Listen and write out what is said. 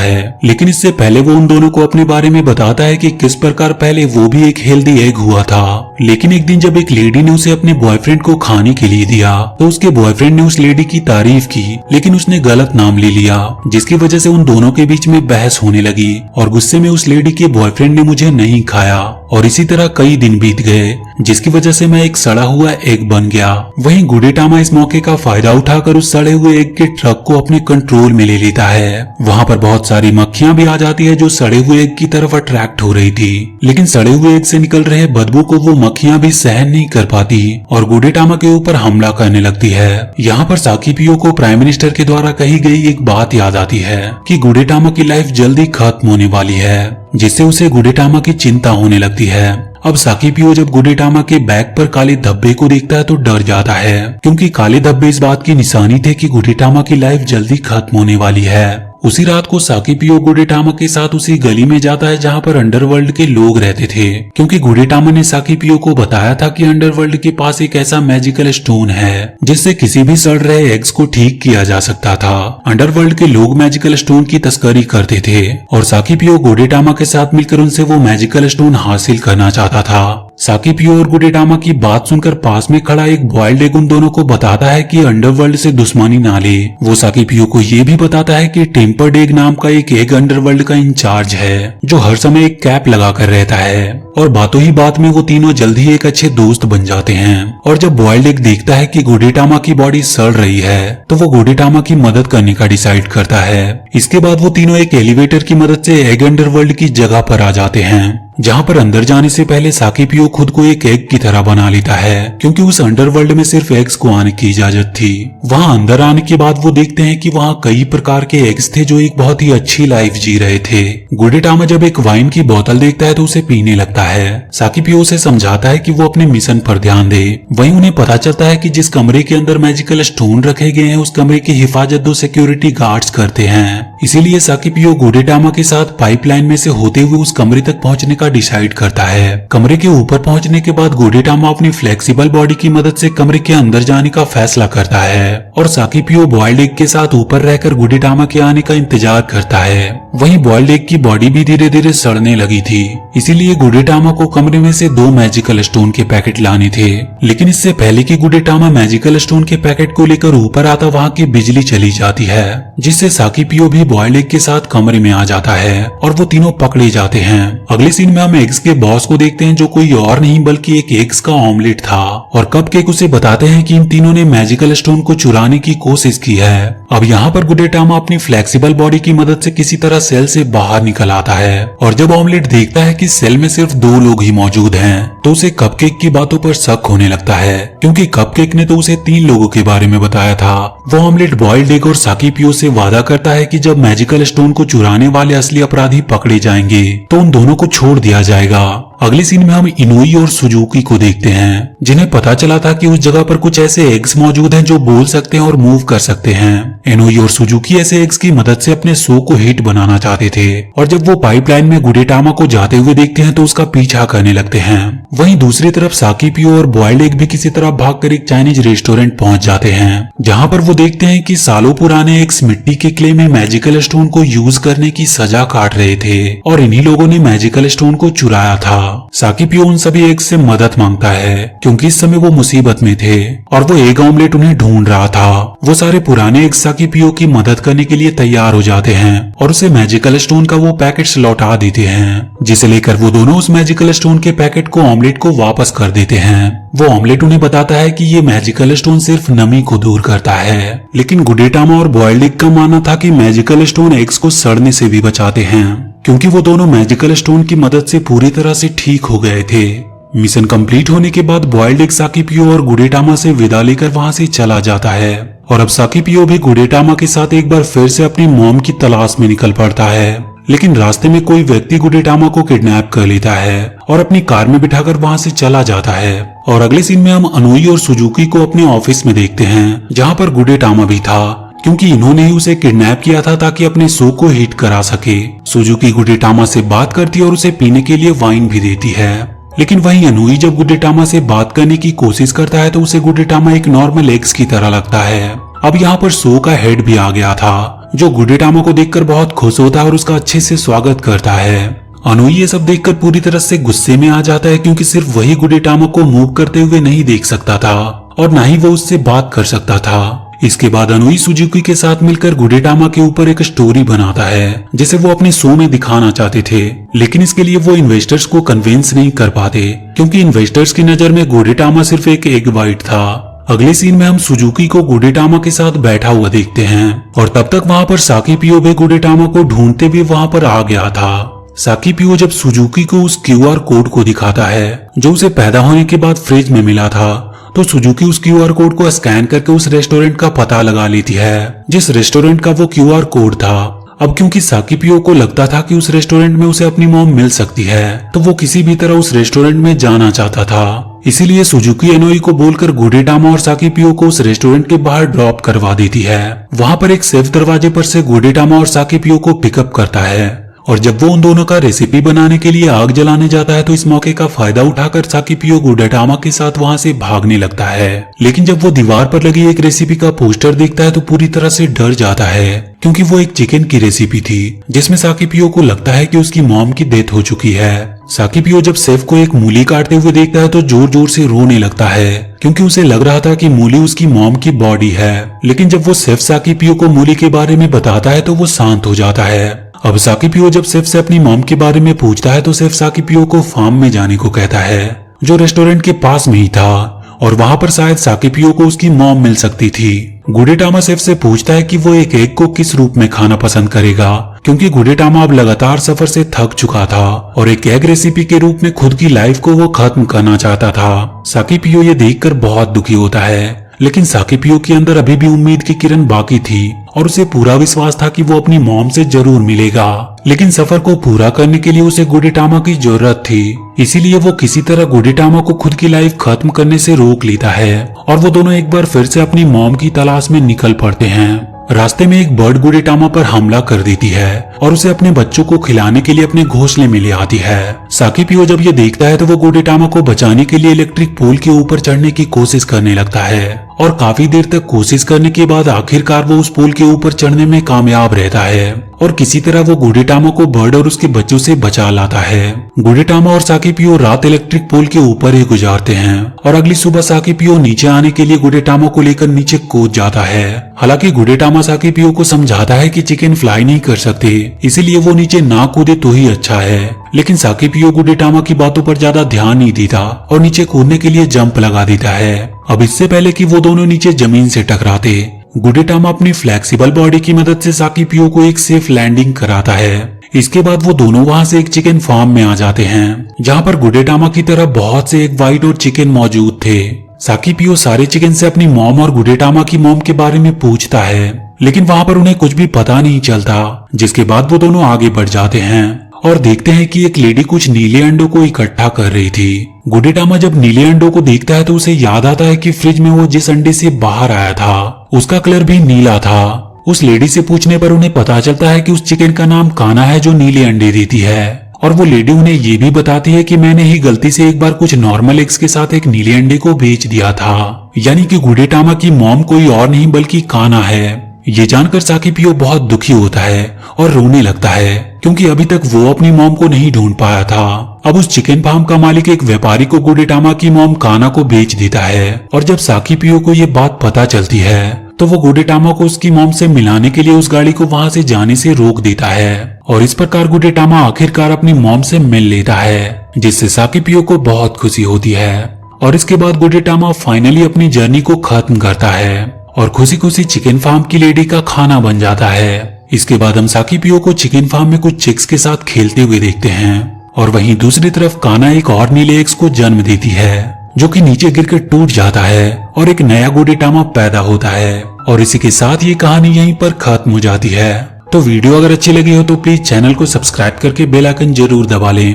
है, लेकिन इससे पहले वो उन दोनों को अपने बारे में बताता है कि किस प्रकार पहले वो भी एक हेल्दी एग हुआ था। लेकिन एक दिन जब एक लेडी ने उसे अपने बॉयफ्रेंड को खाने के लिए दिया तो उसके बॉयफ्रेंड ने उस लेडी की तारीफ की, लेकिन उसने गलत नाम ले लिया, जिसकी वजह से उन दोनों के बीच में बहस होने लगी और गुस्से में उस लेडी के बॉयफ्रेंड ने मुझे नहीं खाया। और इसी तरह कई दिन बीत गए, जिसकी वजह से मैं एक सड़ा हुआ एग बन गया। वहीं गुडेटामा इस मौके का फायदा उठाकर उस सड़े हुए एग के ट्रक को अपने कंट्रोल में ले लेता है। वहां पर बहुत सारी मक्खियां भी आ जाती है जो सड़े हुए एग की तरफ अट्रैक्ट हो रही थी, लेकिन सड़े हुए एग से निकल रहे बदबू को वो मक्खियां भी सहन नहीं कर पाती और गुडेटामा के ऊपर हमला करने लगती है। यहाँ पर साकीपियो को प्राइम मिनिस्टर के द्वारा कही गई एक बात याद आती है कि गुडेटामा की लाइफ जल्दी खत्म होने वाली है, जिससे उसे गुडेटामा की चिंता होने लगती है। अब साकीपियो जब गुडेटामा के बैग पर काले धब्बे को देखता है तो डर जाता है, क्योंकि काले धब्बे इस बात की निशानी थे कि गुडेटामा की लाइफ जल्दी खत्म होने वाली है। उसी रात को साकीपियो गुडेटामा के साथ उसी गली में जाता है जहाँ पर अंडरवर्ल्ड के लोग रहते थे, क्योंकि गुडेटामा ने साकीपियो को बताया था कि अंडरवर्ल्ड के पास एक ऐसा मैजिकल स्टोन है जिससे किसी भी सड़ रहे एग्स को ठीक किया जा सकता था। अंडरवर्ल्ड के लोग मैजिकल स्टोन की तस्करी करते थे और साकीपियो गुडेटामा के साथ मिलकर उनसे वो मैजिकल स्टोन हासिल करना चाहता था। साकीपियो और गुडेटामा की बात सुनकर पास में खड़ा एक बॉयल्ड एग उन दोनों को बताता है कि अंडरवर्ल्ड से दुश्मनी ना ले। वो साकीपियो को ये भी बताता है कि टेम्पर्ड एग नाम का एक एग अंडरवर्ल्ड का इंचार्ज है जो हर समय एक कैप लगा कर रहता है। और बातों ही बात में वो तीनों जल्द ही एक अच्छे दोस्त बन जाते हैं। और जब बॉयल्ड एग देखता है कि गुडेटामा की बॉडी सड़ रही है तो वो गुडेटामा की मदद करने का डिसाइड करता है। इसके बाद वो तीनों एक एलिवेटर की मदद से एग अंडरवर्ल्ड की जगह पर आ जाते हैं, जहाँ पर अंदर जाने से पहले साकीपियो खुद को एक एग की तरह बना लेता है, क्योंकि उस अंडरवर्ल्ड में सिर्फ एग्स को आने की इजाजत थी। वहाँ अंदर आने के बाद वो देखते हैं कि वहाँ कई प्रकार के एग्स थे जो एक बहुत ही अच्छी लाइफ जी रहे थे। गुडेटामा जब एक वाइन की बोतल देखता है तो उसे पीने लगता है। साकीपियो उसे समझाता है कि वो अपने मिशन पर ध्यान दे। वहीं उन्हें पता चलता है कि जिस कमरे के अंदर मैजिकल स्टोन रखे गए हैं उस कमरे की हिफाजत 2 सिक्योरिटी गार्ड्स करते हैं। इसीलिए साकीपियो गुडेटामा के साथ पाइपलाइन में से होते हुए उस कमरे तक पहुंचने का डिसाइड करता है। कमरे के ऊपर पहुंचने के बाद गुडेटामा अपनी फ्लेक्सिबल बॉडी की मदद से कमरे के अंदर जाने का फैसला करता है और साकीपियो बॉयल्ड एग के साथ ऊपर रहकर गुडेटामा के आने का इंतजार करता है। वहीं बॉयल्ड एग की बॉडी भी धीरे धीरे सड़ने लगी थी, इसीलिए गुडेटामा को कमरे में से 2 मैजिकल स्टोन के पैकेट लाने थे। लेकिन इससे पहले कि गुडेटामा मैजिकल स्टोन के पैकेट को लेकर ऊपर आता वहाँ की बिजली चली जाती है, जिससे साकीपियो भी बॉयल्ड एग के साथ कमरे में आ जाता है और वो तीनों पकड़े जाते हैं। अगले सीन में हम एग्स के बॉस को देखते हैं जो कोई और नहीं बल्कि एक एग्स का ऑमलेट था और कपकेक उसे बताते हैं कि इन तीनों ने मैजिकल स्टोन को चुराने की कोशिश की है। अब यहाँ पर गुडेटामा अपनी फ्लेक्सिबल बॉडी की मदद से किसी तरह सेल से बाहर निकल आता है और जब ऑमलेट देखता है कि सेल में सिर्फ 2 लोग ही मौजूद हैं तो उसे कपकेक की बातों पर शक होने लगता है, क्योंकि कपकेक ने तो उसे 3 लोगों के बारे में बताया था। वो ऑमलेट बॉयल्ड एग और साकीपियो से वादा करता है कि जब मैजिकल स्टोन को चुराने वाले असली अपराधी पकड़े जाएंगे तो उन दोनों को छोड़ दिया जाएगा। अगले सीन में हम इनोई और सुजुकी को देखते हैं, जिन्हें पता चला था कि उस जगह पर कुछ ऐसे एग्स मौजूद हैं जो बोल सकते हैं और मूव कर सकते हैं। इनोई और सुजुकी ऐसे एग्स की मदद से अपने शो को हिट बनाना चाहते थे और जब वो पाइपलाइन में गुडेटामा को जाते हुए देखते हैं तो उसका पीछा करने लगते हैं। वहीं दूसरी तरफ साकीपियो और बॉयल्ड एग भी किसी तरह भागकर एक चाइनीज रेस्टोरेंट पहुंच जाते हैं, जहां पर वो देखते हैं कि सालों पुराने एग्स मिट्टी के क्ले में मैजिकल स्टोन को यूज करने की सजा काट रहे थे और इन्हीं लोगों ने मैजिकल स्टोन को चुराया था। साकीपियो उन सभी एग्स से मदद मांगता है, क्योंकि इस समय वो मुसीबत में थे और वो एग ऑमलेट उन्हें ढूंढ रहा था। वो सारे पुराने एग्स साकीपियो की मदद करने के लिए तैयार हो जाते हैं और उसे मैजिकल स्टोन का वो पैकेट्स लौटा देते हैं, जिसे लेकर वो दोनों उस मैजिकल स्टोन के पैकेट को ऑमलेट को वापस कर देते हैं। वो ऑमलेट उन्हें बताता है कि ये मैजिकल स्टोन सिर्फ नमी को दूर करता है, लेकिन गुडेटामा और बॉयल्ड एग का मानना था कि मैजिकल स्टोन एग्स को सड़ने से भी बचाते हैं, क्योंकि वो दोनों मैजिकल स्टोन की मदद से पूरी तरह से ठीक हो गए थे। मिशन कंप्लीट होने के बाद बॉयल्ड एग साकीपियो और गुडेटामा से विदा लेकर वहां से चला जाता है और अब साकीपियो भी गुडेटामा के साथ एक बार फिर से अपनी मॉम की तलाश में निकल पड़ता है। लेकिन रास्ते में कोई व्यक्ति गुडेटामा को किडनैप कर लेता है और अपनी कार में बिठाकर वहां से चला जाता है। और अगले सीन में हम अनोई और सुजुकी को अपने ऑफिस में देखते हैं, जहाँ पर गुडेटामा भी था, क्योंकि इन्होंने ही उसे किडनैप किया था ताकि अपने शो को हिट करा सके। सुजुकी गुडेटामा से बात करती है और उसे पीने के लिए वाइन भी देती है, लेकिन वहीं अनोई जब गुडेटामा से बात करने की कोशिश करता है तो उसे गुडेटामा एक नॉर्मल एग्स की तरह लगता है अब यहाँ पर शो का हेड भी आ गया था, जो गुडेटामा को देखकर बहुत खुश होता है और उसका अच्छे से स्वागत करता है। अनोई ये सब देखकर पूरी तरह से गुस्से में आ जाता है, क्योंकि सिर्फ वही गुडेटामा को मूव करते हुए नहीं देख सकता था और ना ही वो उससे बात कर सकता था। इसके बाद अनोई सुजुकी के साथ मिलकर गुडेटामा के ऊपर एक स्टोरी बनाता है, जिसे वो अपने शो में दिखाना चाहते थे, लेकिन इसके लिए वो इन्वेस्टर्स को कन्विंस नहीं कर पाते, क्योंकि इन्वेस्टर्स की नजर में गुडेटामा सिर्फ एक एग वाइट था। अगले सीन में हम सुजुकी को गुडेटामा के साथ बैठा हुआ देखते हैं और तब तक वहाँ पर साकीपियो भी गुडेटामा को ढूंढते हुए वहाँ पर आ गया था। साकीपियो जब सुजुकी को उस क्यूआर कोड को दिखाता है जो उसे पैदा होने के बाद फ्रिज में मिला था, तो सुजुकी उस क्यूआर कोड को स्कैन करके उस रेस्टोरेंट का पता लगा लेती है जिस रेस्टोरेंट का वो क्यूआर कोड था। अब क्योंकि साकीपियो को लगता था कि उस रेस्टोरेंट में उसे अपनी मॉम मिल सकती है, तो वो किसी भी तरह उस रेस्टोरेंट में जाना चाहता था। इसीलिए सुजुकी अनोई को बोलकर गुडेटामा और साकीपियो को उस रेस्टोरेंट के बाहर ड्रॉप करवा देती है। वहाँ पर एक सेफ दरवाजे पर से गुडेटामा और साकीपियो को पिकअप करता है और जब वो उन दोनों का रेसिपी बनाने के लिए आग जलाने जाता है, तो इस मौके का फायदा उठाकर साकीपियो गुडेटामा के साथ वहाँ से भागने लगता है। लेकिन जब वो दीवार पर लगी एक रेसिपी का पोस्टर देखता है तो पूरी तरह से डर जाता है, क्योंकि वो एक चिकन की रेसिपी थी जिसमें साकीपियो को लगता है कि उसकी मॉम की डेथ हो चुकी है। साकीपियो जब सेफ को एक मूली काटते हुए देखता है तो जोर जोर से रोने लगता है, क्योंकि उसे लग रहा था कि मूली उसकी मॉम की बॉडी है। लेकिन जब वो सेफ साकीपियो को मूली के बारे में बताता है तो वो शांत हो जाता है। अब साकीपियो जब सेफ से अपनी मॉम के बारे में पूछता है तो सेफ साकीपियो को फार्म में जाने को कहता है, जो रेस्टोरेंट के पास में ही था, और वहाँ पर शायद साकीपियो को उसकी मॉम मिल सकती थी। गुडेटामा सेफ से पूछता है कि वो एक एग को किस रूप में खाना पसंद करेगा, क्योंकि गुडेटामा अब लगातार सफर से थक चुका था और एक एग रेसिपी के रूप में खुद की लाइफ को वो खत्म करना चाहता था। साकीपियो ये देखकर बहुत दुखी होता है, लेकिन साकीपियो के अंदर अभी भी उम्मीद की किरण बाकी थी और उसे पूरा विश्वास था कि वो अपनी मॉम से जरूर मिलेगा। लेकिन सफर को पूरा करने के लिए उसे गुडेटामा की जरूरत थी, इसीलिए वो किसी तरह गुडेटामा को खुद की लाइफ खत्म करने से रोक लेता है और वो दोनों एक बार फिर से अपनी मॉम की तलाश में निकल पड़ते हैं। रास्ते में एक बर्ड गुडेटामा पर हमला कर देती है और उसे अपने बच्चों को खिलाने के लिए अपने घोंसले में ले आती है। साकीपियो जब ये देखता है तो वो गुडेटामा को बचाने के लिए इलेक्ट्रिक पोल के ऊपर चढ़ने की कोशिश करने लगता है और काफी देर तक कोशिश करने के बाद आखिरकार वो उस पोल के ऊपर चढ़ने में कामयाब रहता है और किसी तरह वो गुडेटामा को बर्ड और उसके बच्चों से बचा लाता है। गुडेटामा और साकीपियो रात इलेक्ट्रिक पोल के ऊपर ही गुजारते हैं और अगली सुबह साकीपियो नीचे आने के लिए गुडेटामा को लेकर नीचे कूद जाता है। हालांकि गुडेटामा साकीपियो को समझाता है कि चिकन फ्लाई नहीं कर सकते, इसीलिए वो नीचे ना कूदे तो ही अच्छा है, लेकिन साकीपियो गुडेटामा की बातों पर ज्यादा ध्यान नहीं देता और नीचे कूदने के लिए जंप लगा देता है। अब इससे पहले कि वो दोनों नीचे जमीन से टकराते, गुडेटामा अपनी फ्लेक्सिबल बॉडी की मदद से साकीपियो को एक सेफ लैंडिंग कराता है। इसके बाद वो दोनों वहां से एक चिकन फार्म में आ जाते हैं, जहां पर गुडेटामा की तरह बहुत से एग वाइट और चिकन मौजूद थे। साकीपियो सारे चिकन से अपनी मॉम और गुडेटामा की मॉम के बारे में पूछता है, लेकिन वहां पर उन्हें कुछ भी पता नहीं चलता, जिसके बाद वो दोनों आगे बढ़ जाते हैं और देखते हैं कि एक लेडी कुछ नीले अंडों को इकट्ठा कर रही थी। गुडेटामा जब नीले अंडों को देखता है तो उसे याद आता है कि फ्रिज में वो जिस अंडे से बाहर आया था उसका कलर भी नीला था। उस लेडी से पूछने पर उन्हें पता चलता है कि उस चिकन का नाम काना है जो नीले अंडे देती है, और वो लेडी उन्हें ये भी बताती है कि मैंने ही गलती से एक बार कुछ नॉर्मल एग्स के साथ एक नीले अंडे को बेच दिया था, यानी कि गुडेटामा की मॉम कोई और नहीं बल्कि काना है। ये जानकर साकीपियो बहुत दुखी होता है और रोने लगता है, क्योंकि अभी तक वो अपनी मॉम को नहीं ढूंढ पाया था। अब उस चिकन फार्म का मालिक एक व्यापारी को गुडेटामा की मॉम काना को बेच देता है, और जब साकीपियो को ये बात पता चलती है तो वो गुडेटामा को उसकी मॉम से मिलाने के लिए उस गाड़ी को वहां से जाने से रोक देता है, और इस प्रकार गुडेटामा आखिरकार अपनी मॉम से मिल लेता है, जिससे साकीपियो को बहुत खुशी होती है। और इसके बाद गुडेटामा फाइनली अपनी जर्नी को खत्म करता है और खुशी खुशी चिकन फार्म की लेडी का खाना बन जाता है। इसके बाद हम साकीपियो को चिकन फार्म में कुछ चिक्स के साथ खेलते हुए देखते हैं, और वहीं दूसरी तरफ काना एक और नीले एग्स को जन्म देती है, जो कि नीचे गिरकर टूट जाता है और एक नया गुडेटामा पैदा होता है। और इसी के साथ ये कहानी यहीं पर खत्म हो जाती है। तो वीडियो अगर अच्छी लगी हो तो प्लीज चैनल को सब्सक्राइब करके बेल आइकन जरूर दबा लें।